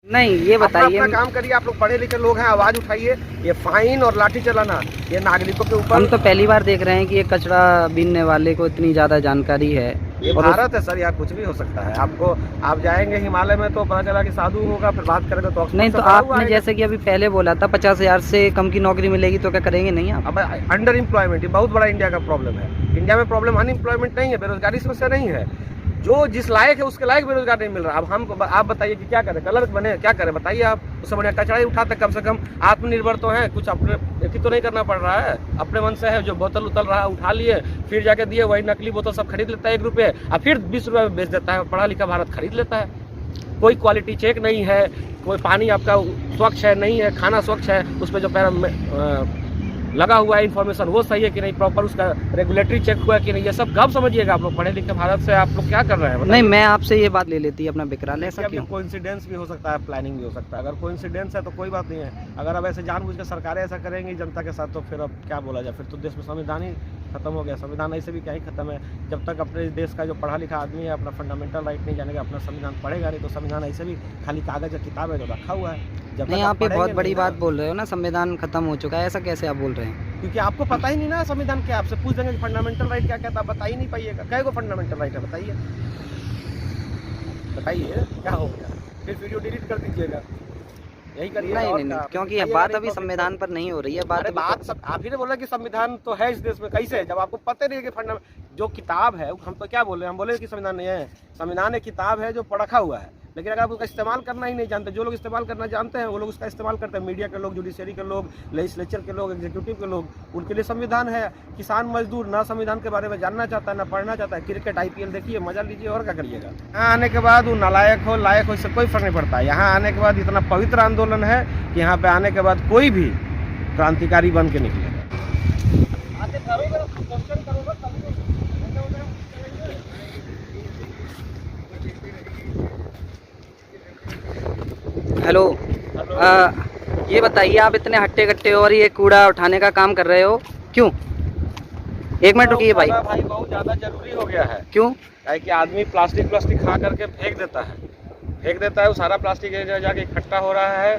नहीं ये बताइए, अपना काम करिए। आप लोग पढ़े लिखे लोग हैं, आवाज उठाइए। ये फाइन और लाठी चलाना ये नागरिकों के ऊपर। हम तो पहली बार देख रहे हैं कि ये कचरा बीनने वाले को इतनी ज़्यादा जानकारी है। ये भारत है सर, यहाँ कुछ भी हो सकता है। आपको आप जाएंगे हिमालय में तो पता चला कि साधु होगा, फिर बात करेंगे तो नहीं, तो आपने जैसे कि अभी पहले बोला था 50,000 से कम की नौकरी मिलेगी तो क्या करेंगे नहीं आप? अब अंडर एम्प्लॉयमेंट ये बहुत बड़ा इंडिया का प्रॉब्लम है। इंडिया में प्रॉब्लम अनएम्प्लॉयमेंट नहीं है, बेरोजगारी समस्या नहीं है। जो जिस लायक है उसके लायक बेरोजगार नहीं मिल रहा। अब हम आप बताइए कि क्या करें, कलर बने क्या करें बताइए आप। उससे बढ़िया कचरा ही उठाते, कम से कम आत्मनिर्भर तो हैं, कुछ अपने एक तो नहीं करना पड़ रहा है। अपने मन से है, जो बोतल उतल रहा है उठा लिए, फिर जाके दिए, वही नकली बोतल सब खरीद लेता है 1 रुपये और फिर 20 रुपये में बेच देता है। पढ़ा लिखा भारत खरीद लेता है। कोई क्वालिटी चेक नहीं है, कोई पानी आपका स्वच्छ है नहीं है, खाना स्वच्छ है, उस पर जो पैरा लगा हुआ है इन्फॉर्मेशन वो सही है कि नहीं, प्रॉपर उसका रेगुलेटरी चेक हुआ है कि नहीं, ये सब कब समझिएगा आप लोग पढ़े लिखे भारत से। आप लोग क्या कर रहे हैं नहीं, मैं आपसे ये बात ले लेती है अपना विकराल, ऐसा क्यों? कोइंसिडेंस भी हो सकता है, प्लानिंग भी हो सकता है। अगर कोइंसिडेंस है तो कोई बात नहीं है। अगर अब ऐसे जानबूझ के सरकारें ऐसा करेंगी जनता के साथ तो फिर अब क्या बोला जाए। फिर तो देश में संविधान ही खत्म हो गया। संविधान ऐसे भी क्या ही खत्म है, जब तक अपने देश का जो पढ़ा लिखा आदमी है अपना फंडामेंटल राइट नहीं जानेगा, अपना संविधान पढ़ेगा नहीं, तो संविधान ऐसे भी खाली कागज या किताब है जो रखा हुआ है। जब नहीं, आप ये बहुत बड़ी बात बोल रहे हो ना, संविधान खत्म हो चुका है, ऐसा कैसे आप बोल रहे हैं? क्योंकि आपको पता ही नहीं ना संविधान क्या। आपसे पूछ देंगे कि फंडामेंटल राइट क्या कहता है, आप बता ही नहीं पाइएगा। कै को फंडामेंटल राइट है बताइए, बताइए क्या हो गया। फिर वीडियो डिलीट कर दीजिएगा, यही करिए। नहीं, क्योंकि ये बात अभी संविधान पर नहीं हो रही है। बात सब आप ही ने बोला कि संविधान तो है इस देश में। कैसे, जब आपको पता नहीं है कि फंडामेंटल जो किताब है, हम तो क्या बोले, हम बोले कि संविधान नहीं है। संविधान एक किताब है जो पढ़ा हुआ है, लेकिन अगर आप उसका इस्तेमाल करना ही नहीं जानते, जो लोग इस्तेमाल करना जानते हैं वो लोग उसका इस्तेमाल करते हैं। मीडिया के लोग, जुडिशरी के लोग, लेजिस्लेचर के लोग, एग्जीक्यूटिव के लोग, उनके लिए संविधान है। किसान मजदूर ना संविधान के बारे में जानना चाहता है, ना पढ़ना चाहता है। क्रिकेट IPL देखिए, मजा लीजिए, और क्या करिएगा। यहाँ आने के बाद वो नालायक हो लायक हो इससे कोई फर्क नहीं पड़ता। यहाँ आने के बाद इतना पवित्र आंदोलन है कि यहाँ पे आने के बाद कोई भी क्रांतिकारी बन के निकलेगा। हेलो, ये बताइए, आप इतने हट्टे कट्टे और ये कूड़ा उठाने का काम कर रहे हो क्यों? 1 मिनट रुकिए भाई। भाई बहुत ज़्यादा जरूरी हो गया है। क्यों? कि आदमी प्लास्टिक खा करके फेंक देता है। वो सारा प्लास्टिक जाके इकट्ठा हो रहा है।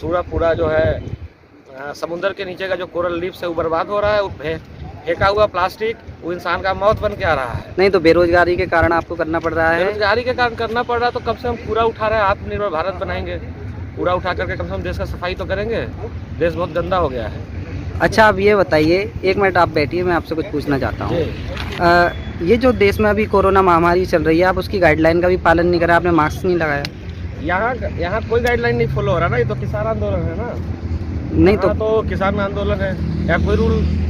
पूरा जो है समुद्र के नीचे का जो कोरल लीफ से वो बर्बाद हो रहा है। वो फेंका हुआ प्लास्टिक वो इंसान का मौत बन के आ रहा है। नहीं तो बेरोजगारी के कारण आपको करना पड़ रहा है। बेरोजगारी के कारण करना पड़ रहा है तो कम से कम पूरा उठा रहे हैं। आत्मनिर्भर भारत बनाएंगे, पूरा उठा करके कम से कम देश का सफाई तो करेंगे। देश बहुत गंदा हो गया है। अच्छा, अब ये बताइए, 1 मिनट आप बैठिए, मैं आपसे कुछ पूछना चाहता हूँ। ये जो देश में अभी कोरोना महामारी चल रही है, आप उसकी गाइडलाइन का भी पालन नहीं कर रहे, आपने मास्क नहीं लगाया। यहाँ कोई गाइडलाइन नहीं फॉलो हो रहा ना। ये तो किसान आंदोलन है ना। नहीं तो किसान आंदोलन है या कोई रूल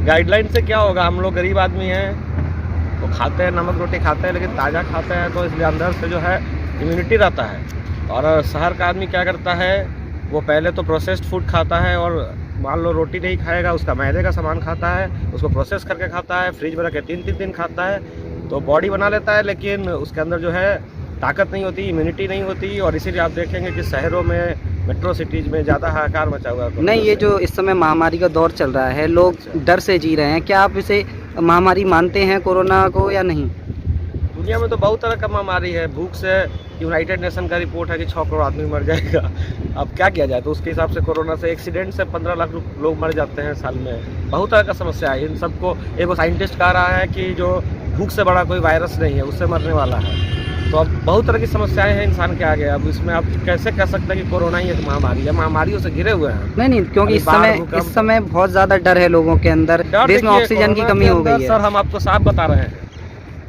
गाइडलाइन से क्या होगा। हम लोग गरीब आदमी हैं तो खाते हैं, नमक रोटी खाते हैं, लेकिन ताज़ा खाते हैं तो इसलिए अंदर से जो है इम्यूनिटी रहता है। और शहर का आदमी क्या करता है, वो पहले तो प्रोसेस्ड फूड खाता है, और मान लो रोटी नहीं खाएगा, उसका मैदे का सामान खाता है, उसको प्रोसेस करके खाता है, फ्रिज में रख के 3-3 दिन खाता है, तो बॉडी बना लेता है, लेकिन उसके अंदर जो है ताकत नहीं होती, इम्यूनिटी नहीं होती। और इसीलिए आप देखेंगे कि शहरों में, मेट्रो सिटीज़ में ज़्यादा हाहाकार मचा हुआ है। नहीं, ये जो इस समय महामारी का दौर चल रहा है, लोग डर से जी रहे हैं, क्या आप इसे महामारी मानते हैं कोरोना को या नहीं? दुनिया में तो बहुत तरह का महामारी है। भूख से यूनाइटेड नेशन का रिपोर्ट है कि 6 करोड़ आदमी मर जाएगा। अब क्या किया जाए, तो उसके हिसाब से कोरोना से एक्सीडेंट से 15 लाख लोग मर जाते हैं साल में। बहुत तरह का समस्या है। इन सबको एक साइंटिस्ट कह रहा है कि जो भूख से बड़ा कोई वायरस नहीं है, उससे मरने वाला है। तो अब बहुत तरह की समस्याएं हैं इंसान के आगे। अब इसमें आप कैसे कह सकते हैं कि कोरोना ही एक महामारी है? महामारियों से घिरे हुए हैं। नहीं, क्योंकि इस समय बहुत ज़्यादा डर है लोगों के अंदर। देश में ऑक्सीजन की कमी हो गई है। सर, हम आपको साफ बता रहे हैं,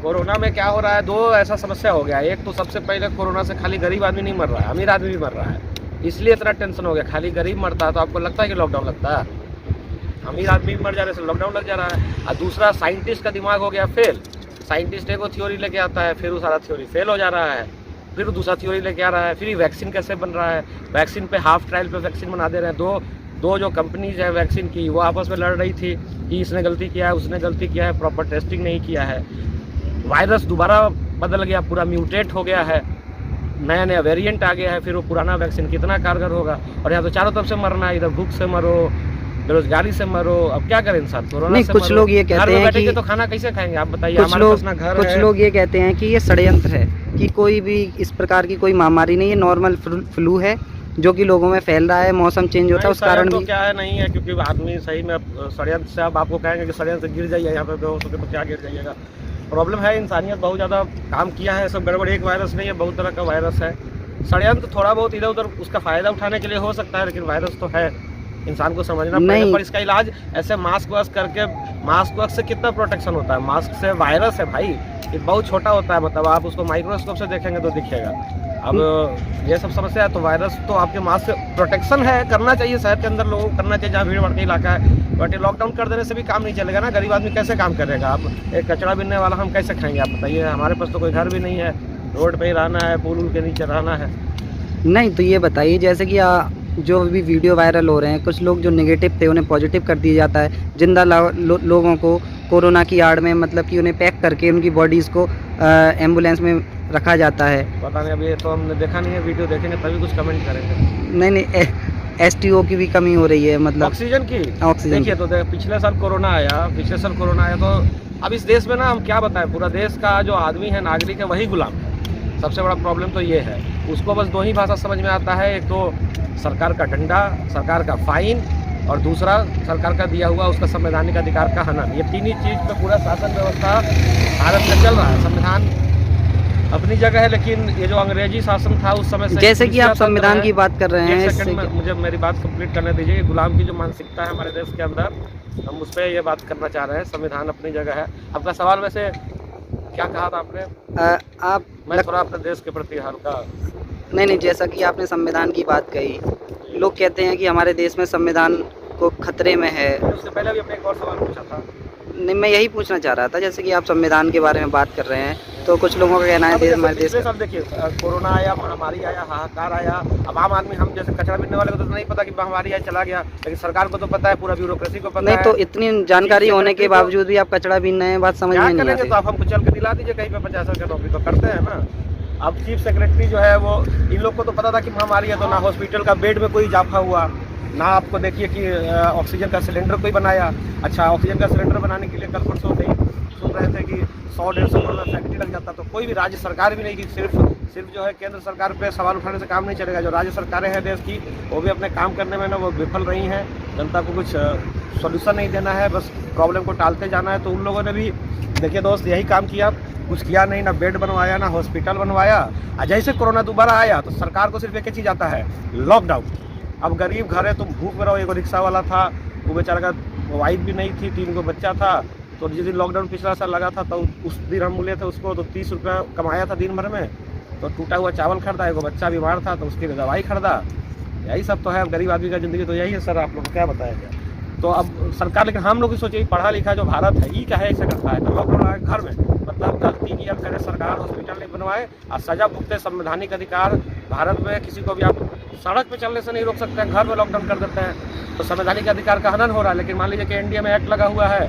कोरोना में क्या हो रहा है। 2 ऐसा समस्या हो गया। एक तो सबसे पहले कोरोना से खाली गरीब आदमी नहीं मर रहा है, अमीर आदमी भी मर रहा है। इसलिए इतना टेंशन हो गया। खाली गरीब मरता है तो आपको लगता है कि लॉकडाउन लगता है, अमीर आदमी भी मर जा रहे से लॉकडाउन लग जा रहा है। और दूसरा, साइंटिस्ट का दिमाग हो गया फेल। साइंटिस्ट एक थ्योरी लेके आता है, फिर वो सारा थ्योरी फेल हो जा रहा है, फिर दूसरा थ्योरी लेके आ रहा है, फिर वैक्सीन कैसे बन रहा है, वैक्सीन पे हाफ ट्रायल पे वैक्सीन बना दे रहे हैं। दो जो कंपनीज है वैक्सीन की, वो आपस में लड़ रही थी कि इसने गलती किया है, उसने गलती किया है, प्रॉपर टेस्टिंग नहीं किया है। वायरस दोबारा बदल गया, पूरा म्यूटेट हो गया है, नया वेरिएंट आ गया है। फिर वो पुराना वैक्सीन कितना कारगर होगा। और यहाँ तो चारों तरफ से मरना है, इधर भूख से मरो, बेरोजगारी से मरो। अब क्या करे इंसान, कोरोना नहीं, से कुछ मरो। लोग ये घर कहते में हैं बैठेंगे कि तो खाना कैसे खाएंगे आप बताइए। कुछ हमारे लोग पास ना घर कुछ है। लोग ये कहते हैं कि ये षड्यंत्र है, कि कोई भी इस प्रकार की कोई महामारी नहीं है, नॉर्मल फ्लू है जो कि लोगों में फैल रहा है, मौसम चेंज होता है उस कारण तो भी। क्या है, नहीं है, क्योंकि आदमी सही में षड्यंत्र से अब आपको कहेंगे कि षड्यंत्र से गिर जाइए यहाँ पे बेहोश होकर, तो क्या गिर जाइएगा। प्रॉब्लम है, इंसानियत बहुत ज़्यादा काम किया है, सब गड़बड़। एक वायरस नहीं है, बहुत तरह का वायरस है। षड्यंत्र थोड़ा बहुत इधर उधर उसका फ़ायदा उठाने के लिए हो सकता है, लेकिन वायरस तो है, इंसान को समझना पड़ेगा। पर इसका इलाज ऐसे मास्क वास्क करके, मास्क वास्क से कितना प्रोटेक्शन होता है, मास्क से वायरस है भाई, ये बहुत छोटा होता है, मतलब आप उसको माइक्रोस्कोप से देखेंगे तो दिखेगा। अब ये सब समस्या है, तो वायरस तो आपके मास्क से प्रोटेक्शन है, करना चाहिए शहर के अंदर, लोगों को करना चाहिए जहाँ भीड़ भाड़ का इलाका है। बट ये लॉकडाउन कर देने से भी काम नहीं चलेगा ना, गरीब आदमी कैसे काम करेगा। आप एक कचरा बिनने वाला हम कैसे खाएंगे आप बताइए। हमारे पास तो कोई घर भी नहीं है, रोड पे ही रहना है, पुल के नीचे रहना है। नहीं, तो ये बताइए, जैसे कि जो भी वीडियो वायरल हो रहे हैं, कुछ लोग जो नेगेटिव थे उन्हें पॉजिटिव कर दिया जाता है, जिंदा लोगों को कोरोना की आड़ में, मतलब कि उन्हें पैक करके उनकी बॉडीज़ को एम्बुलेंस में रखा जाता है। पता नहीं, अभी तो हमने देखा नहीं है, वीडियो देखेंगे तभी कुछ कमेंट करेंगे। नहीं, STO की भी कमी हो रही है, मतलब ऑक्सीजन की। ऑक्सीजन देखिए, तो पिछले साल कोरोना आया, तो अब इस देश में ना हम क्या बताएं, पूरा देश का जो आदमी है, नागरिक है, वही गुलाम है। सबसे बड़ा प्रॉब्लम तो ये है, उसको बस दो ही भाषा समझ में आता है, एक तो सरकार का डंडा, सरकार का फाइन, और दूसरा सरकार का दिया हुआ उसका संवैधानिक अधिकार का हनन। ये तीन ही चीज़ पे पूरा शासन व्यवस्था भारत में चल रहा है। संविधान अपनी जगह है, लेकिन ये जो अंग्रेजी शासन था उस समय से, जैसे कि आप संविधान की बात कर रहे हैं, एक सेकंड में मुझे मेरी बात कंप्लीट करने दीजिए। गुलाम की जो मानसिकता है हमारे देश के अंदर, हम उस पर ये बात करना चाह रहे हैं। संविधान अपनी जगह है। आपका सवाल वैसे क्या कहा था आपने? मैं थोड़ा अपने देश के प्रति हल्का नहीं, जैसा कि आपने संविधान की बात कही, लोग कहते हैं कि हमारे देश में संविधान को खतरे में है। उससे पहले भी अपने एक और सवाल पूछा था। नहीं, मैं यही पूछना चाह रहा था, जैसे कि आप संविधान के बारे में बात कर रहे हैं, तो कुछ लोगों का कहना है हमारे देश का, देखिए कोरोना आया, महामारी आया, हाहाकार आया। अब आम आदमी, हम जैसे कचरा बिनने वाले को तो नहीं पता कि महामारी आया, चला गया, लेकिन सरकार को तो पता है, पूरा ब्यूरोक्रेसी को पता है। नहीं, तो इतनी जानकारी होने के बावजूद भी आप कचरा बीन रहे हैं, बात समझ में नहीं आती। तो आप हमको चल के दिला दीजिए कहीं पे 50 का नौकरी, तो करते हैं ना। अब चीफ सेक्रेटरी जो है, वो इन लोग को तो पता था कि महामारी है, तो ना हॉस्पिटल का बेड में कोई इजाफा हुआ, ना आपको देखिए कि ऑक्सीजन का सिलेंडर कोई बनाया। अच्छा, ऑक्सीजन का सिलेंडर बनाने के लिए कल परसों से सुन रहे थे कि 100-150 करोड़ फैक्ट्री लग जाता, तो कोई भी राज्य सरकार भी नहीं, कि सिर्फ जो है केंद्र सरकार पे सवाल उठाने से काम नहीं चलेगा। जो राज्य सरकारें हैं देश की, वो भी अपने काम करने में ना वो विफल रही हैं। जनता को कुछ सॉल्यूशन नहीं देना है, बस प्रॉब्लम को टालते जाना है। तो उन लोगों ने भी देखिए दोस्त यही काम किया, कुछ किया नहीं, ना बेड बनवाया, ना हॉस्पिटल बनवाया। जैसे कोरोना दोबारा आया तो सरकार को सिर्फ एक ही चीज़ आता है, लॉकडाउन। अब गरीब घर है, तुम भूख में रहो। एक रिक्शा वाला था, वो बेचारा का वाइफ भी नहीं थी, 3 को बच्चा था, तो जिस दिन लॉकडाउन पिछला साल लगा था, तो उस दिन हम बोले थे उसको, तो 30 रुपया कमाया था दिन भर में, तो टूटा हुआ चावल खरीदा। एक बच्चा बीमार था तो उसकी दवाई खरीदा। यही सब तो है, अब गरीब आदमी का ज़िंदगी तो यही है सर। आप लोग को क्या बताएगा। तो अब सरकार, लेकिन हम लोग की सोचिए, पढ़ा लिखा जो भारत है, ये क्या है ऐसे करता है, तो लॉकडाउन आए घर में, मतलब गलती की अब करे सरकार, हॉस्पिटल नहीं बनवाए और सजा भुगते। संवैधानिक अधिकार भारत में, किसी को भी आप सड़क पे चलने से नहीं रोक सकते हैं, घर में लॉकडाउन कर देते हैं, तो संवैधानिक अधिकार का हनन हो रहा है। लेकिन मान लीजिए कि इंडिया में एक्ट लगा हुआ है,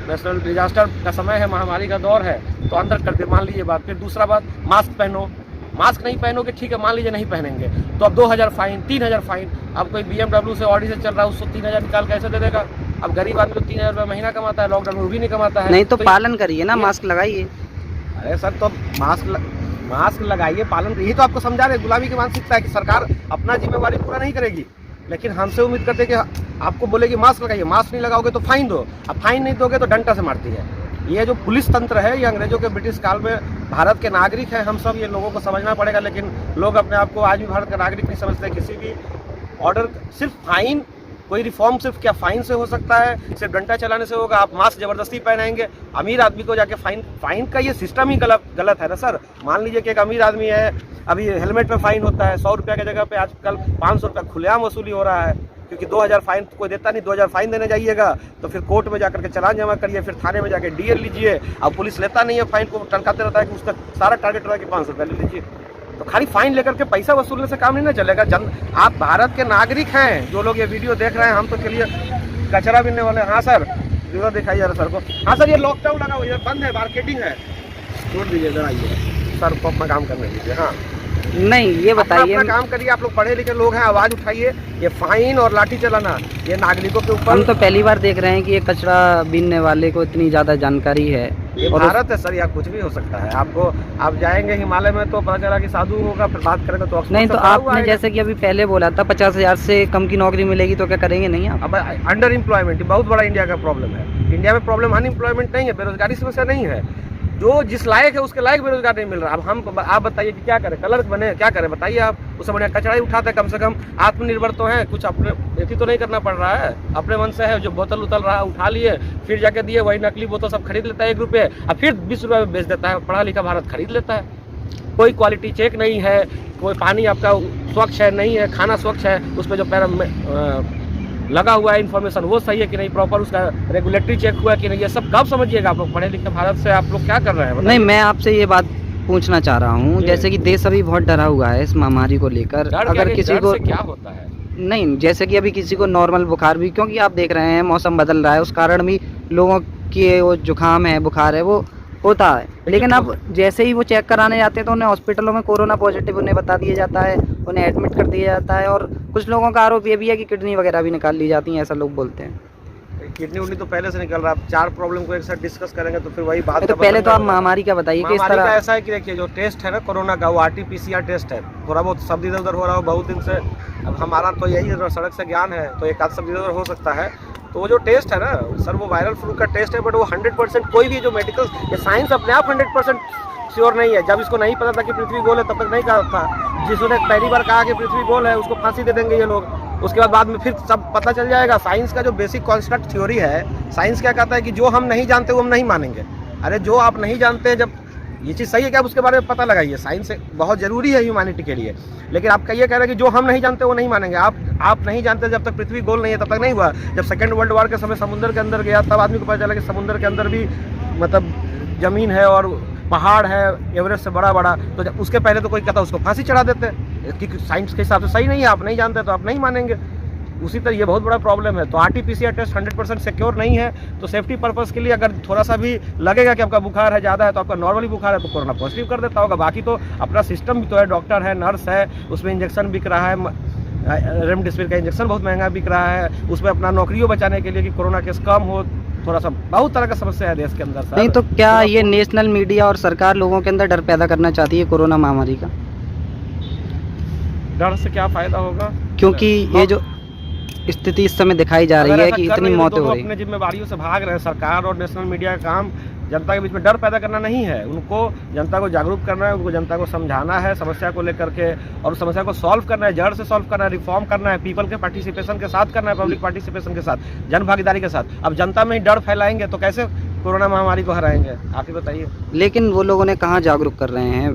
नेशनल डिजास्टर का समय है, महामारी का दौर है, तो अंदर कर दे, मान लीजिए बात। फिर दूसरा बात, मास्क पहनो, मास्क नहीं पहनोगे ठीक है, मान लीजिए नहीं पहनेंगे, तो अब 2000 फाइन, 3000 फाइन। अब कोई BMW से ऑडी से चल रहा है, उसको 3000 निकाल कैसे दे देगा। अब गरीब आदमी तो 3000 रुपये महीना कमाता है, लॉकडाउन में वो भी नहीं कमाता है। नहीं, तो पालन करिए ना, मास्क लगाइए। अरे सर, तो मास्क लगाइए, पालन, यही तो आपको समझा रहे। गुलामी की मानसिकता है कि सरकार अपना जिम्मेवारी पूरा नहीं करेगी, लेकिन हमसे उम्मीद करते कि आपको बोलेगी मास्क लगाइए, मास्क नहीं लगाओगे तो फाइन दो, अब फाइन नहीं दोगे तो डंडा से मारती है। ये जो पुलिस तंत्र है, ये अंग्रेजों के ब्रिटिश काल में, भारत के नागरिक हैं हम सब, ये लोगों को समझना पड़ेगा। लेकिन लोग अपने आप को आज भी भारत का नागरिक नहीं समझते। किसी भी ऑर्डर, सिर्फ फाइन, कोई रिफॉर्म सिर्फ क्या फाइन से हो सकता है, सिर्फ डंडा चलाने से होगा। आप मास्क जबरदस्ती पहनाएंगे, अमीर आदमी को जाके फाइन का ये सिस्टम ही गलत है ना सर। मान लीजिए कि एक अमीर आदमी है, अभी हेलमेट में फाइन होता है 100 रुपये की जगह पे आजकल 500 रुपये खुलेआम वसूली हो रहा है, क्योंकि 2000 फाइन कोई देता नहीं। 2000 फाइन देने जाइएगा तो फिर कोर्ट में जाकर के चालान जमा करिए, फिर थाने में जाके DL लीजिए। अब पुलिस लेता नहीं है, फाइन को टनकाते रहता है कि उसका सारा टारगेट रहा है कि 500 रुपये ले लीजिए। तो खाली फाइन लेकर के पैसा वसूलने से काम नहीं ना चलेगा। आप भारत के नागरिक हैं, जो लोग ये वीडियो देख रहे हैं, हम तो चलिए कचरा बिनने वाले। हाँ सर, जरूर दिखाइए सर को। हाँ सर, ये लॉकडाउन लगा हुआ है, बंद है, मार्केटिंग है, छोड़ दीजिए जरा, ये सर को अपना काम करने दीजिए। हाँ नहीं ये बताइए, अपना काम करिए। आप लोग पढ़े लिखे लोग हैं, आवाज उठाइए। ये फाइन और लाठी चलाना ये नागरिकों के ऊपर। हम तो पहली बार देख रहे हैं कि ये कचरा बीनने वाले को इतनी ज़्यादा जानकारी है। ये और भारत है सर, यहाँ कुछ भी हो सकता है। आपको आप जाएंगे हिमालय में तो पता चला कि साधु होगा, फिर बात करेंगे तो नहीं, तो आपने जैसे कि अभी पहले बोला था 50,000 से कम की नौकरी मिलेगी, तो क्या करेंगे नहीं आप? अब अंडर एम्प्लॉयमेंट बहुत बड़ा इंडिया का प्रॉब्लम है। इंडिया में प्रॉब्लम अनएम्प्लॉयमेंट नहीं है, बेरोजगारी समस्या नहीं है। जो जिस लायक है उसके लायक बेरोजगार नहीं मिल रहा। अब आप बताइए कि क्या करें, क्लर्क बने, क्या करें बताइए आप? उससे बढ़िया कचरा ही उठाते, कम से कम आत्मनिर्भर तो है, कुछ अपने खेती तो नहीं करना पड़ रहा है, अपने मन से है। जो बोतल उतल रहा उठा लिए, फिर जाके दिए, वही नकली बोतल सब खरीद लेता है 1 रुपये, और फिर 20 रुपये में बेच देता है। पढ़ा लिखा भारत खरीद लेता है। कोई क्वालिटी चेक नहीं है, कोई पानी आपका स्वच्छ है नहीं है, खाना स्वच्छ है, उस पर जो पैरा लगा हुआ है इन्फॉर्मेशन वो सही है कि नहीं, प्रॉपर उसका रेगुलेटरी चेक हुआ है कि नहीं, ये सब कब समझिएगा आप लोग? पढ़े लिखे भारत से आप लोग क्या कर रहे हैं? नहीं, मैं आपसे ये बात पूछना चाह रहा हूँ, जैसे कि देश अभी बहुत डरा हुआ है इस महामारी को लेकर। अगर किसी को क्या होता है, नहीं, जैसे कि अभी किसी को नॉर्मल बुखार भी, क्योंकि आप देख रहे हैं मौसम बदल रहा है, उस कारण भी लोगों की वो जुकाम है, बुखार है, वो होता है। लेकिन अब जैसे ही वो चेक कराने जाते हैं तो उन्हें हॉस्पिटलों में कोरोना पॉजिटिव उन्हें बता दिया जाता है, उन्हें एडमिट कर दिया जाता है। और कुछ लोगों का आरोप ये भी है कि किडनी वगैरह भी निकाल ली जाती हैं, ऐसा लोग बोलते हैं। किडनी उडनी तो पहले से निकल रहा है। आप 4 प्रॉब्लम को एक साथ डिस्कस करेंगे तो फिर वही बात। तो पहले तो आप महामारी का बताइए कि इस तरह का ऐसा है कि देखिए जो टेस्ट है ना कोरोना का, वो RT-PCR टेस्ट है। थोड़ा बहुत शब्द इधर उधर हो रहा हो बहुत दिन से, अब हमारा तो यही सड़क से ज्ञान है, तो एक आध शब्द इधर हो सकता है। तो वो जो टेस्ट है ना सर, वो वायरल फ्लू का टेस्ट है, बट वो 100% कोई भी जो मेडिकल, ये साइंस अपने आप 100% श्योर नहीं है। जब इसको नहीं पता था कि पृथ्वी गोल है तब तक नहीं कहा था। जिसने पहली बार कहा कि पृथ्वी गोल है उसको फांसी दे देंगे ये लोग। उसके बाद में फिर सब पता चल जाएगा। साइंस का जो बेसिक कॉन्स्ट्रक्ट थ्योरी है, साइंस क्या कहता है कि जो हम नहीं जानते वो हम नहीं मानेंगे। अरे जो आप नहीं जानते, जब ये चीज़ सही है कि आप उसके बारे में पता लगाइए, साइंस बहुत ज़रूरी है ह्यूमैनिटी के लिए। लेकिन आप ये कह रहे हैं कि जो हम नहीं जानते वो नहीं मानेंगे। आप नहीं जानते, जब तक पृथ्वी गोल नहीं है तब तक नहीं हुआ। जब सेकेंड वर्ल्ड वॉर के समय समुद्र के अंदर गया तब आदमी को पता चला कि समुद्र के अंदर भी मतलब ज़मीन है और पहाड़ है एवरेस्ट से बड़ा बड़ा। तो जब उसके पहले तो कोई कहता उसको फांसी चढ़ा देते, क्योंकि साइंस के हिसाब से सही नहीं है। आप नहीं जानते तो आप नहीं मानेंगे। उसी तरह ये बहुत बड़ा प्रॉब्लम है। तो RT-PCR टेस्ट 100% सिक्योर नहीं है। तो सेफ्टी पर्पस के लिए अगर थोड़ा सा भी लगेगा कि आपका बुखार है, ज़्यादा है, तो आपका नॉर्मली बुखार है तो कोरोना पॉजिटिव कर देता होगा। बाकी तो अपना सिस्टम भी तो है, डॉक्टर है, नर्स है, उसमें इंजेक्शन बिक रहा है, रेमडेसिविर का इंजेक्शन बहुत महंगा बिक रहा है, उसमें अपना नौकरियों बचाने के लिए कि कोरोना केस कम हो, थोड़ा सा बहुत तरह का समस्या है देश के अंदर सर। नहीं, तो क्या ये नेशनल मीडिया और सरकार लोगों के अंदर डर पैदा करना चाहती है कोरोना महामारी का? डर से क्या फायदा होगा, क्योंकि ये जो स्थिति इस समय दिखाई जा रही है कि इतनी मौतें हो रही हैं। अपने जिम्मेदारियों से भाग रहे हैं। सरकार और नेशनल मीडिया का काम जनता के बीच में डर पैदा करना नहीं है। उनको जनता को जागरूक करना है, उनको जनता को समझाना है समस्या को लेकर के, और समस्या को सॉल्व करना है, जड़ से सॉल्व करना है, रिफॉर्म करना है, पीपल के पार्टिसिपेशन के साथ करना है, पब्लिक पार्टिसिपेशन के साथ, जन भागीदारी के साथ। अब जनता में ही डर फैलाएंगे तो कैसे कोरोना महामारी को हराएंगे, आप ही बताइए। लेकिन वो लोगों ने कहाँ जागरूक कर रहे हैं?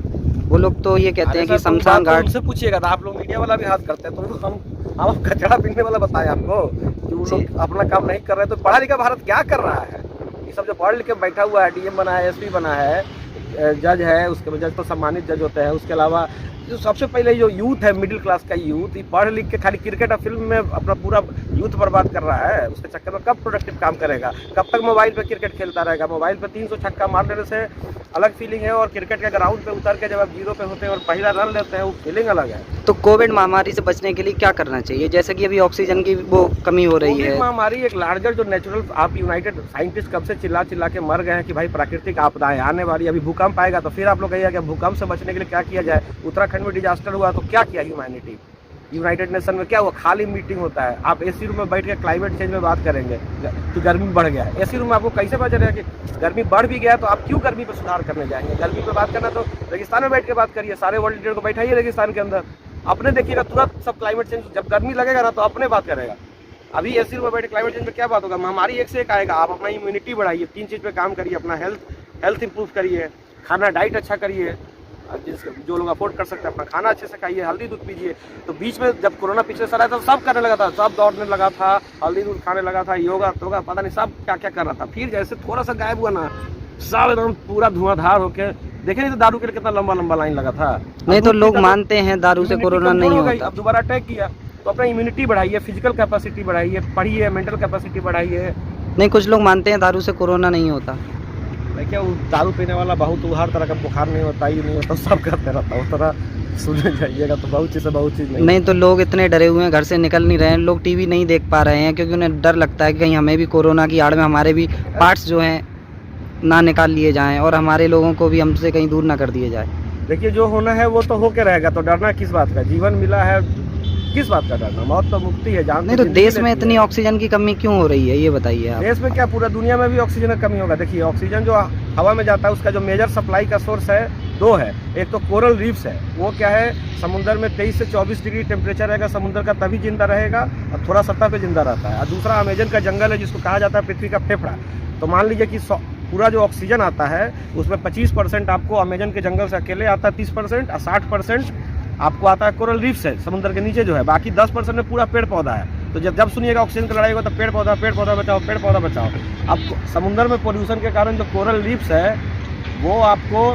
वो लोग तो ये कहते हैं कि शमशान घाट। उनसे पूछिएगा तो आप लोग मीडिया वाला भी हाथ करते हैं, तो हम कचरा पीने वाला बताए आपको कि वो लोग अपना काम नहीं कर रहे। तो पढ़ा लिखा भारत क्या कर रहा है? ये सब जो पढ़ लिख के बैठा हुआ है, DM बना है, SP बना है, जज है, उसके जज तो सम्मानित जज होते हैं। उसके अलावा जो सबसे पहले जो यूथ है, मिडिल क्लास का यूथ, ये पढ़ लिख के खाली क्रिकेट और फिल्म में अपना पूरा यूथ बर्बाद कर रहा है। उसके चक्कर में कब प्रोडक्टिव काम करेगा? कब तक मोबाइल पे क्रिकेट खेलता रहेगा? मोबाइल पे 300 छक्का मार लेने से अलग फीलिंग है, और क्रिकेट के ग्राउंड पे उतर के जब आप 0 पे होते हैं और पहला रन लेते हैं, वो फीलिंग अलग है। तो कोविड महामारी से बचने के लिए क्या करना चाहिए? जैसे कि अभी ऑक्सीजन की वो कमी हो रही है। महामारी एक लार्जर जो नेचुरल, आप यूनाइटेड साइंटिस्ट कब से चिल्ला चिल्ला के मर गए हैं कि भाई प्राकृतिक आपदाएं आने वाली, अभी भूकंप आएगा, तो फिर आप लोग कहिए कि भूकंप से बचने के लिए क्या किया जाए। उत्तराखंड में डिजास्टर हुआ तो क्या किया ह्यूमैनिटी? यूनाइटेड नेशन में क्या हुआ? खाली मीटिंग होता है। आप AC रूम में बैठ के क्लाइमेट चेंज में बात करेंगे कि गर्मी बढ़ गया है। AC रूम में आपको कैसे पता चलेगा कि गर्मी बढ़ भी गया? तो आप क्यों गर्मी पर सुधार करने जाएंगे? गर्मी पर बात करना तो रेगिस्तान में बैठ के बात करिए, सारे वर्ल्ड लीडर को बैठाइए रेगिस्तान के अंदर, अपने देखिएगा तुरंत सब क्लाइमेट चेंज। जब गर्मी लगेगा ना तो अपने बात करेगा। अभी AC रूम में बैठे क्लाइमेट चेंज में क्या बात होगा? महामारी एक से एक आएगा। आप अपना इम्यूनिटी बढ़ाइए, 3 चीज़ पे काम करिए, अपना हेल्थ इंप्रूव करिए, खाना डाइट अच्छा करिए, जो लोग अफोर्ड कर सकते हैं अपना खाना अच्छे से खाइए, हल्दी दूध पीजिए। तो बीच में जब कोरोना पिछले साल आया था सब करने लगा था, सब दौड़ने लगा था, हल्दी दूध खाने लगा था, योगा तोगा पता नहीं सब क्या क्या कर रहा था। फिर जैसे थोड़ा सा गायब हुआ ना, सब एकदम पूरा धुआंधार होके देखे नहीं तो दारू के लिए कितना लंबा लंबा लाइन लगा था। नहीं तो लोग मानते हैं दारू से कोरोना नहीं होता। अब दोबारा अटैक किया तो अपना इम्यूनिटी बढ़ाइए, फिजिकल कैपेसिटी बढ़ाइए, पढ़िए, मेंटल कैपेसिटी बढ़ाइए। नहीं, कुछ लोग मानते हैं दारू से कोरोना नहीं होता। देखिए वो दारू पीने वाला बहुत हर तरह का बुखार नहीं होता, ही नहीं होता, सब करते रहता, उस तरह सुन जाइएगा तो बहुत चीज़ से बहुत चीज़ नहीं तो लोग इतने डरे हुए हैं, घर से निकल नहीं रहे हैं, लोग टीवी नहीं देख पा रहे हैं क्योंकि उन्हें डर लगता है कि कहीं हमें भी कोरोना की आड़ में हमारे भी पार्ट्स जो हैं ना निकाल लिए जाएं और हमारे लोगों को भी हमसे कहीं दूर ना कर दिए जाए। देखिए जो होना है वो तो होके रहेगा, तो डरना किस बात का, जीवन मिला है, किस बात का डरना, मौत तो मुक्ति है, जान नहीं तो देश में इतनी ऑक्सीजन की कमी क्यों हो रही है ये बताइए आप। देश में क्या पूरा दुनिया में भी ऑक्सीजन की कमी होगा। देखिए ऑक्सीजन जो हवा में जाता है उसका जो मेजर सप्लाई का सोर्स है दो है, एक तो कोरल रीफ्स है, वो क्या है समुद्र में 23 से 24 डिग्री टेम्परेचर रहेगा समुद्र का, तभी जिंदा रहेगा और थोड़ा सतह पे जिंदा रहता है। और दूसरा अमेजन का जंगल है जिसको कहा जाता है पृथ्वी का फेफड़ा। तो मान लीजिए कि पूरा जो ऑक्सीजन आता है उसमें 25% आपको अमेजन के जंगल से अकेले आता है, 30% और 60% आपको आता है कोरल रीफ से, समुद्र के नीचे जो है, बाकी 10% में पूरा पेड़ पौधा है। तो जब सुनिएगा ऑक्सीजन की लड़ाई होगा तो पेड़ पौधा बचाओ, पेड़ पौधा बचाओ। अब समुद्र में पोल्यूशन के कारण जो कोरल रीफ्स है वो आपको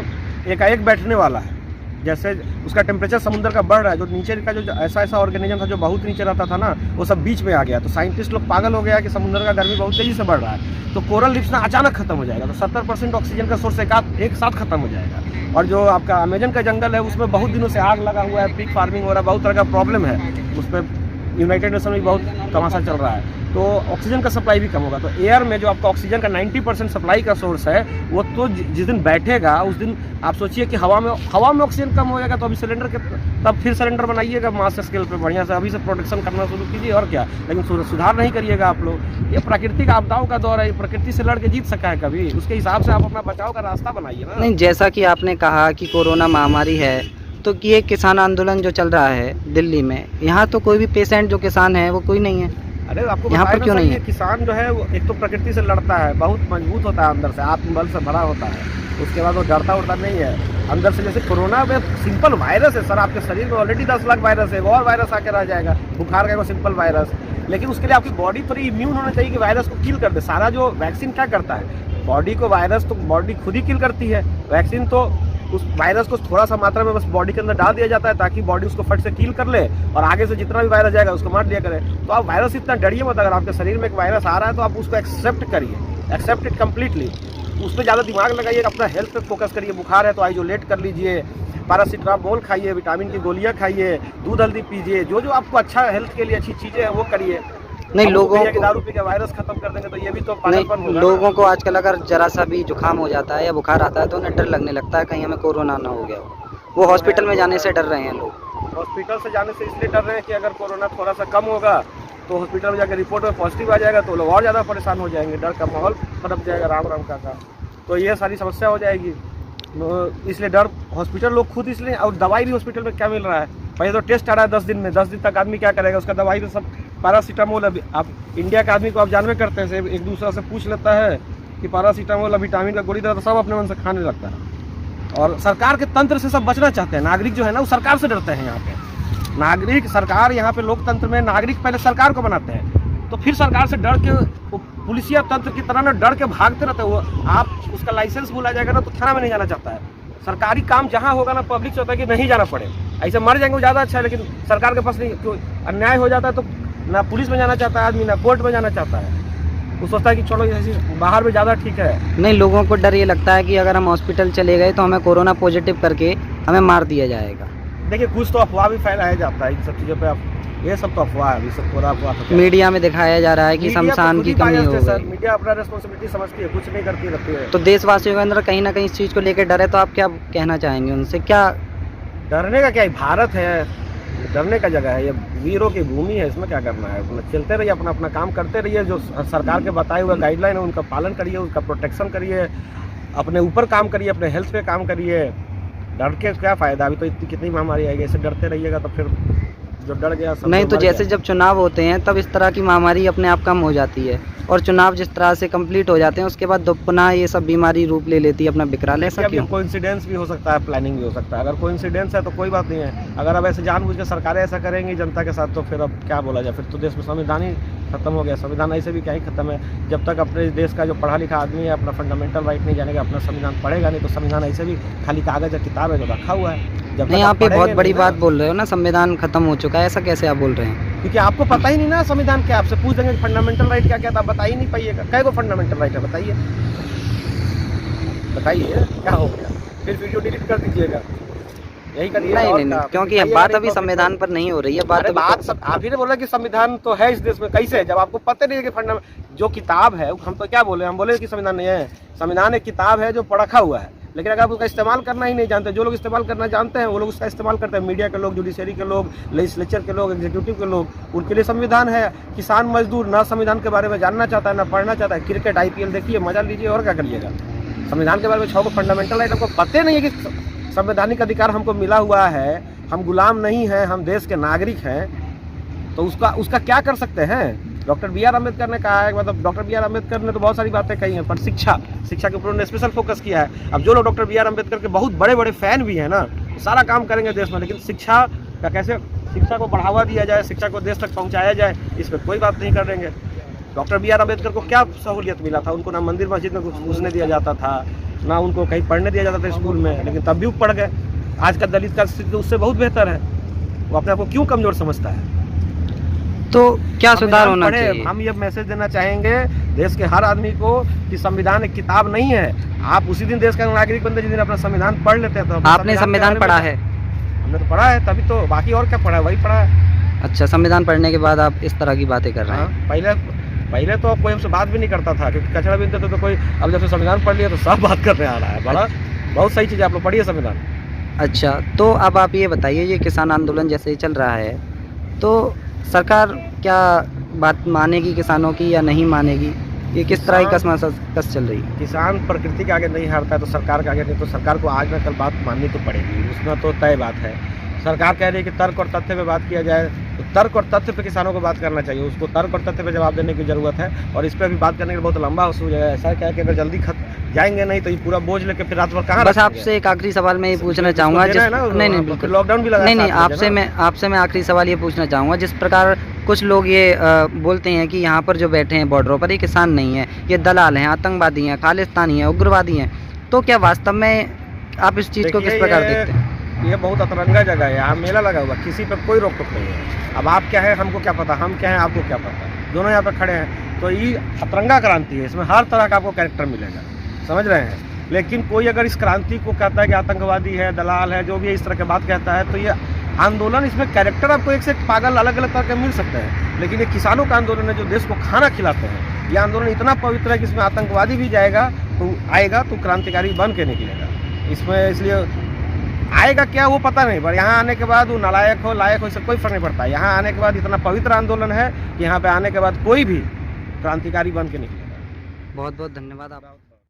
एकाएक बैठने वाला है, जैसे उसका टेम्परेचर समुद्र का बढ़ रहा है, जो नीचे का जो ऐसा ऑर्गेनिज्म था जो बहुत नीचे रहता था ना वो सब बीच में आ गया, तो साइंटिस्ट लोग पागल हो गया कि समुद्र का गर्मी बहुत तेजी से बढ़ रहा है, तो कोरल रीफ्स ना अचानक खत्म हो जाएगा, तो 70% ऑक्सीजन का सोर्स एक साथ खत्म हो जाएगा। और जो आपका अमेजन का जंगल है उसमें बहुत दिनों से आग लगा हुआ है, पिग फार्मिंग हो रहा है, बहुत तरह का प्रॉब्लम है, उसमें यूनाइटेड नेशन में भी बहुत तमाशा चल रहा है, तो ऑक्सीजन का सप्लाई भी कम होगा। तो एयर में जो आपका ऑक्सीजन का 90% सप्लाई का सोर्स है वो तो जिस दिन बैठेगा उस दिन आप सोचिए कि हवा में ऑक्सीजन कम हो जाएगा, तो अभी सिलेंडर के तब फिर सिलेंडर बनाइएगा मास स्केल पे बढ़िया से, अभी से प्रोडक्शन करना शुरू कीजिए और क्या, लेकिन सुधार नहीं करिएगा आप लोग। ये प्राकृतिक आपदाओं का दौर है, प्रकृति से लड़ के जीत सका है कभी, उसके हिसाब से आप अपना बचाव का रास्ता बनाइए ना। नहीं जैसा कि आपने कहा कि कोरोना महामारी है, तो ये किसान आंदोलन जो चल रहा है दिल्ली में, यहाँ तो कोई भी पेशेंट जो किसान है वो कोई नहीं है। अरे आपको यहाँ पर क्यों नहीं है? किसान जो है वो एक तो प्रकृति से लड़ता है, बहुत मजबूत होता है अंदर से, आत्मबल से भरा होता है, उसके बाद वो डरता उड़ता नहीं है अंदर से। जैसे कोरोना में सिंपल वायरस है सर, आपके शरीर में ऑलरेडी 10 लाख वायरस है, और वायरस आके रह जाएगा, बुखार का सिंपल वायरस, लेकिन उसके लिए आपकी बॉडी थोड़ी इम्यून होना चाहिए कि वायरस को किल कर दे। सारा जो वैक्सीन क्या करता है, बॉडी को वायरस तो बॉडी खुद ही किल करती है, वैक्सीन तो उस वायरस को थोड़ा सा मात्रा में बस बॉडी के अंदर डाल दिया जाता है ताकि बॉडी उसको फट से किल कर ले और आगे से जितना भी वायरस जाएगा उसको मार दिया करे। तो आप वायरस इतना डरिए मत, अगर आपके शरीर में एक वायरस आ रहा है तो आप उसको एक्सेप्ट करिए, एक्सेप्ट इट कम्प्लीटली, उस पर ज़्यादा दिमाग लगाइए, अपना हेल्थ पे फोकस करिए। बुखार है तो आइसोलेट कर लीजिए, पैरासीटामोल खाइए, विटामिन की गोलियाँ खाइए, दूध हल्दी पीजिए, जो जो आपको अच्छा हेल्थ के लिए अच्छी चीज़ें हैं वो करिए। नहीं लोगों को दारू पी के वायरस खत्म कर देंगे तो ये भी तो पागलपन होगा। लोगों को आजकल अगर जरा सा भी जुकाम हो जाता है या बुखार आता है तो उन्हें डर लगने लगता है कहीं हमें कोरोना ना हो गया हो, वो हॉस्पिटल में जाने से डर रहे हैं लोग। हॉस्पिटल से जाने से इसलिए डर रहे हैं कि अगर कोरोना थोड़ा सा कम होगा तो हॉस्पिटल में जाकर रिपोर्ट में पॉजिटिव आ जाएगा तो लोग और ज़्यादा परेशान हो जाएंगे, डर का माहौल पनप जाएगा, राम राम का, तो ये सारी समस्या हो जाएगी। इसलिए डर हॉस्पिटल लोग खुद इसलिए, और दवाई भी हॉस्पिटल में क्या मिल रहा है, पहले तो टेस्ट आ रहा है 10 दिन में, 10 दिन तक आदमी क्या करेगा, उसका दवाई तो सब पैरासीटामोल। अभी आप इंडिया का आदमी को आप जानवे करते हैं, एक दूसरे से पूछ लेता है कि पैरासीटामोल विटामिन का गोली दे, तो सब अपने मन से खाने लगता है। और सरकार के तंत्र से सब बचना चाहते हैं, नागरिक जो है ना वो सरकार से डरते हैं। यहाँ पे नागरिक, सरकार, यहाँ पे लोकतंत्र में नागरिक पहले सरकार को बनाते हैं, तो फिर सरकार से डर के पुलिसिया तंत्र की तरह ना डर के भागते रहते हैं। वो आप उसका लाइसेंस भूला जाएगा ना तो थाना में नहीं जाना चाहता है। सरकारी काम जहाँ होगा ना पब्लिक चाहता है कि नहीं जाना पड़े, ऐसे मर जाएंगे वो ज़्यादा अच्छा है, लेकिन सरकार के पास नहीं, अन्याय हो जाता है तो ना पुलिस में जाना चाहता है आदमी, ना कोर्ट में जाना चाहता है, वो सोचता है कि चलो ऐसे बाहर में ज़्यादा ठीक है। नहीं लोगों को डर ये लगता है कि अगर हम हॉस्पिटल चले गए तो हमें कोरोना पॉजिटिव करके हमें मार दिया जाएगा। देखिए कुछ तो अफवाह भी फैलाया जाता है इन सब चीज़ों पे, आप ये सब तो अफवाह है, अभी सब पूरा अफवाह मीडिया में दिखाया जा रहा है कि शमशान की कमी हो गई। मीडिया अपना रिस्पॉन्सिबिलिटी समझती है, कुछ नहीं करती रहती है। तो देशवासियों के अंदर कहीं ना कहीं इस चीज़ को लेकर डर है, तो आप क्या कहना चाहेंगे उनसे? क्या डरने का क्या है, भारत है, डरने का जगह है, ये वीरों की भूमि है, इसमें क्या करना है, अपना चलते रहिए, अपना अपना काम करते रहिए, जो सरकार के बताए हुए गाइडलाइन है उनका पालन करिए, उसका प्रोटेक्शन करिए, अपने ऊपर काम करिए, अपने हेल्थ पे काम करिए। डर के क्या फ़ायदा, अभी तो इतनी कितनी महामारी आएगी, ऐसे डरते रहिएगा तो फिर जो डर गया सब नहीं। तो जैसे जब चुनाव होते हैं तब इस तरह की महामारी अपने आप कम हो जाती है, और चुनाव जिस तरह से कंप्लीट हो जाते हैं उसके बाद पुनः ये सब बीमारी रूप ले लेती है अपना विकराल। ऐसा क्यों? कोइंसिडेंस भी हो सकता है, प्लानिंग भी हो सकता है। अगर कोइंसिडेंस है तो कोई बात नहीं है, अगर अब ऐसे जानबूझ के सरकारें ऐसा करेंगी जनता के साथ तो फिर अब क्या बोला जाए, फिर तो देश में संविधान ही खत्म हो गया। संविधान ऐसे भी क्या ही खत्म है, जब तक अपने देश का जो पढ़ा लिखा आदमी है अपना फंडामेंटल राइट नहीं जानेगा, अपना संविधान पढ़ेगा नहीं, तो संविधान ऐसे भी खाली कागज या किताब है जो रखा हुआ है। जब नहीं आप ये बहुत बड़ी बात बोल रहे हो ना, संविधान खत्म हो चुका है, ऐसा कैसे आप बोल रहे हैं? क्योंकि आपको पता ही नहीं ना संविधान क्या, आपसे पूछ देंगे फंडामेंटल राइट क्या क्या, आप बता ही नहीं पाइएगा। कै को फंडामेंटल राइट है बताइए? बताइए क्या हो गया, फिर वीडियो डिलीट कर दीजिएगा, यही करिए। नहीं और नहीं क्या? नहीं, क्योंकि बताइए बात नहीं अभी तो फिर संविधान पर नहीं हो रही है, बात अरे अभी बात सब आप ही ने बोला कि संविधान तो है इस देश में, कैसे? जब आपको पता नहीं है कि फंडामेंटल जो किताब है, हम तो क्या बोले, हम बोले कि संविधान नहीं है। संविधान एक किताब है जो पढ़ा हुआ है, लेकिन अगर आप उसका इस्तेमाल करना ही नहीं जानते, जो लोग इस्तेमाल करना जानते हैं वो लोग उसका इस्तेमाल करते हैं, मीडिया के लोग, जुडिशरी के लोग, लेजिस्लेचर के लोग, एग्जीक्यूटिव के लोग, उनके लिए संविधान है। किसान मजदूर ना संविधान के बारे में जानना चाहता है, ना पढ़ना चाहता है, क्रिकेट IPL देखिए, मजा लीजिए और क्या करिएगा। संविधान के बारे में 6 फंडामेंटल राइट हमको पता नहीं है कि संवैधानिक अधिकार हमको मिला हुआ है, हम गुलाम नहीं हैं, हम देश के नागरिक हैं, तो उसका क्या कर सकते हैं? डॉक्टर BR अम्बेडकर ने कहा है, मतलब डॉक्टर BR अम्बेडकर ने तो बहुत सारी बातें कही हैं, पर शिक्षा के ऊपर उन्होंने स्पेशल फोकस किया है। अब जो लोग डॉक्टर BR अम्बेडकर के बहुत बड़े बड़े फैन भी हैं ना, सारा काम करेंगे देश में, लेकिन शिक्षा का कैसे, शिक्षा को बढ़ावा दिया जाए, शिक्षा को देश तक पहुँचाया जाए, इस पर कोई बात नहीं कर देंगे। डॉक्टर BR अम्बेडकर को क्या सहूलियत मिला था? उनको ना मंदिर मस्जिद में घुसने दिया जाता था, ना उनको कहीं पढ़ने दिया जाता था स्कूल में, लेकिन तब भी वो पढ़ गए। आज का दलित का स्थिति उससे बहुत बेहतर है। वो अपने आप को क्यों कमजोर समझता है? तो क्या सुधार होना चाहिए? हम ये मैसेज देना चाहेंगे देश के हर आदमी को कि संविधान एक किताब नहीं है। आप उसी दिन देश का नागरिक बनते जिस दिन अपना संविधान पढ़ लेते हैं। तो आपने संविधान पढ़ा है? हमने तो पढ़ा है, तभी तो, बाकी और क्या पढ़ा है, वही पढ़ा है। अच्छा, संविधान पढ़ने के बाद आप इस तरह की बातें कर रहे हैं? पहले तो कोई हमसे बात भी नहीं करता था, क्योंकि कचरा बिनते थे तो कोई, अब जब से संविधान पढ़ लिया तो सब बात करने आ रहा है। बड़ा बहुत सही चीज़, आप लोग पढ़िए संविधान। अच्छा, तो अब आप ये बताइए, ये किसान आंदोलन जैसे ही चल रहा है, तो सरकार क्या बात मानेगी किसानों की या नहीं मानेगी? ये किस तरह की कस चल रही है? किसान प्रकृति के आगे नहीं हारता है, तो सरकार के आगे नहीं, तो सरकार को आज न कल बात माननी तो पड़ेगी, उसमें तो तय बात है। सरकार कह रही है कि तर्क और तथ्य पे बात किया जाए, तो तर्क और तथ्य पे किसानों को बात करना चाहिए, उसको तर्क और तथ्य पे जवाब देने की जरूरत है। और इस पर भी बात करने के बहुत लंबा हो जाएगा। ऐसा क्या है कि अगर जल्दी जाएंगे नहीं तो ये पूरा बोझ लेके फिर रात भर कहाँ? बस आपसे एक आखिरी सवाल मैं ये पूछना चाहूँगा, नहीं बिल्कुल, लॉकडाउन भी लगा, नहीं आपसे मैं आखिरी सवाल ये पूछना चाहूँगा, जिस प्रकार कुछ लोग ये बोलते हैं कि यहाँ पर जो बैठे हैं बॉर्डरों पर, ये किसान नहीं है, ये दलाल हैं, आतंकवादी हैं, खालिस्तानी हैं, उग्रवादी हैं, तो क्या वास्तव में आप इस चीज़ को किस प्रकार देखते हैं? ये बहुत अतरंगा जगह है, यहाँ मेला लगा हुआ, किसी पर कोई रोक टोक नहीं है। अब आप क्या है हमको क्या पता, हम क्या है आपको क्या पता, दोनों यहाँ पे खड़े हैं। तो ये अतरंगा क्रांति है, इसमें हर तरह का आपको कैरेक्टर मिलेगा, समझ रहे हैं। लेकिन कोई अगर इस क्रांति को कहता है कि आतंकवादी है, दलाल है, जो भी इस तरह की बात कहता है, तो ये आंदोलन, इसमें कैरेक्टर आपको एक से एक पागल अलग अलग तरह के मिल सकते हैं। लेकिन ये किसानों का आंदोलन है जो देश को खाना खिलाते हैं। ये आंदोलन इतना पवित्र है कि इसमें आतंकवादी भी जाएगा तो आएगा तो क्रांतिकारी बन के निकलेगा। इसमें इसलिए आएगा क्या वो पता नहीं, पर यहाँ आने के बाद वो नालायक हो लायक हो इससे कोई फर्क नहीं पड़ता। यहाँ आने के बाद इतना पवित्र आंदोलन है कि यहाँ पे आने के बाद कोई भी क्रांतिकारी बन के निकलेगा। बहुत बहुत धन्यवाद आप।